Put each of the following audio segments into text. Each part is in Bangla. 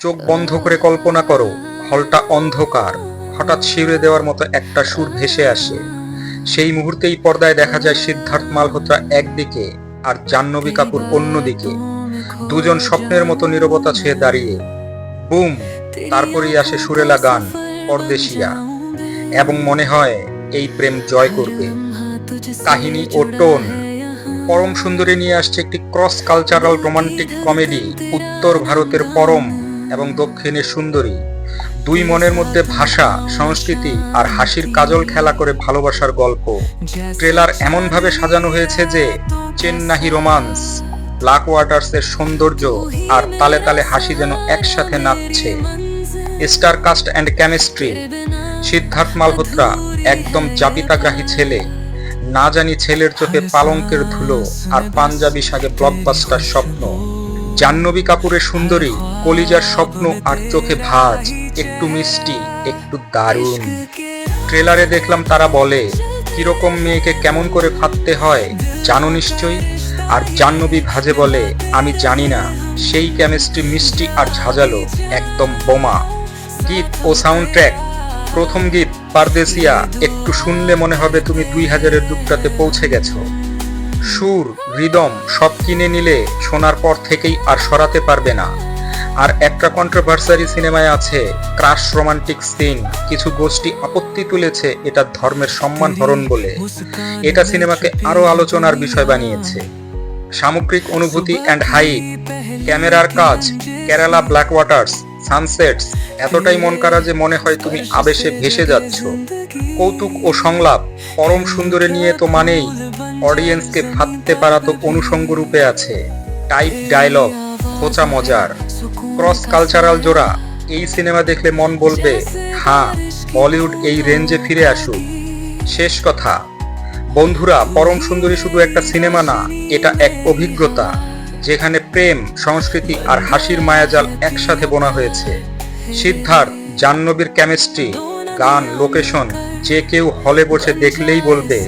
চোখ বন্ধ করে কল্পনা করো, হলটা অন্ধকার। হঠাৎ শিউরে দেওয়ার মতো একটা সুর ভেসে আসে। সেই মুহূর্তেই পর্দায় দেখা যায় সিদ্ধার্থ মালহোত্রা একদিকে আর জাহ্নবী কাপুর অন্যদিকে। দুজন স্বপ্নের মতো নীরবতা ছেয়ে দাঁড়িয়ে। বুম! তারপরেই আসে সুরেলা গান পরদেশিয়া, এবং মনে হয় এই প্রেম জয় করবে। কাহিনী ও টোন পরম সুন্দরী নিয়ে আসছে একটি ক্রস কালচারাল রোমান্টিক কমেডি। উত্তর ভারতের পরম এবং দক্ষিণের সুন্দরী, দুই মনের মধ্যে ভাষা, সংস্কৃতি আর হাসির কাজল খেলা করে ভালোবাসার গল্প। ট্রেলার এমন ভাবে সাজানো হয়েছে যে চেন্নাহি রোমান্স, ব্ল্যাক ওয়াটার্সের সৌন্দর্য আর তালে তালে হাসি যেন একসাথে নাচছে। Star cast and chemistry, Siddharth Malhotra একদম জাপিতাগ্রাহী ছেলে, না জানি ছেলের চোখে পালঙ্কের ধুলো আর পাঞ্জাবি সাজে ব্লকবাস্টার স্বপ্ন। জাহ্নবী কাপুরের সুন্দরী, কলিজার স্বপ্ন আর চোখে ভাঁজ, একটু মিষ্টি একটু দারুণ। ট্রেলারে দেখলাম তারা বলে কিরকম মেয়েকে কেমন করে ফাঁদতে হয় জানো নিশ্চয়ই। আর জাহ্নবী ভাজে বলে আমি জানি না। সেই কেমিস্ট্রি মিষ্টি আর ঝাঁঝালো, একদম বোমা। গীত ও সাউন্ড ট্র্যাক, প্রথম গীত পারদেশিয়া, একটু শুনলে মনে হবে তুমি 2000-এর যুগটাতে পৌঁছে গেছো। সুর, রিদম সব কিনে নিলে শোনার পর থেকেই আর সরাতে পারবে না। আর একটা কন্ট্রোভার্সারি সিনেমায় আছে ক্রাশ রোমান্টিক সিন। কিছু গোষ্ঠী আপত্তি তুলেছে এটা ধর্মের সম্মান হরণ বলে। এটা সিনেমাকে আরো আলোচনার বিষয় বানিয়েছে। সামগ্রিক অনুভূতি অ্যান্ড হাইপ, ক্যামেরার কাজ, কেরালা ব্ল্যাক ওয়াটার্স, সানসেটস এতটাই মন কাড়া যে মনে হয় তুমি আবেশে ভেসে যাচ্ছ। কৌতুক ও সংলাপ, পরম সুন্দরী নিয়ে তো মানেই অডিয়েন্সকে ফাঁদতে পারা তো অনুষঙ্গ রূপে আছে। টাইপ ডায়লগ, খোঁচা মজার, ক্রস কালচারাল জোড়া। এই সিনেমা দেখলে মন বলবে হ্যাঁ, বলিউড এই রেঞ্জে ফিরে আসুক। শেষ কথা বন্ধুরা, পরম সুন্দরী শুধু একটা সিনেমা না, এটা এক অভিজ্ঞতা যেখানে প্রেম, সংস্কৃতি আর হাসির মায়াজাল একসাথে বোনা হয়েছে। সিদ্ধার্থ, জাহ্নবীর কেমিস্ট্রি, গান, লোকেশন, যে কেউ হলে বসে দেখলেই বলবে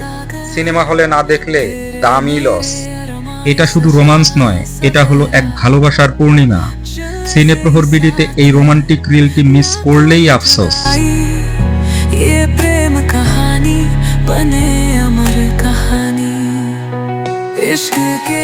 সিনেমা হলে না দেখলে দামই লস। এটা শুধু রোমান্স নয়, এটা হলো এক ভালোবাসার পূর্ণিমা। সিনে প্রহর বিডিতে এই রোমান্টিক রিলটি মিস করলেই আফসোস। ये प्रेम कहानी बने अमर कहानी, इश्क के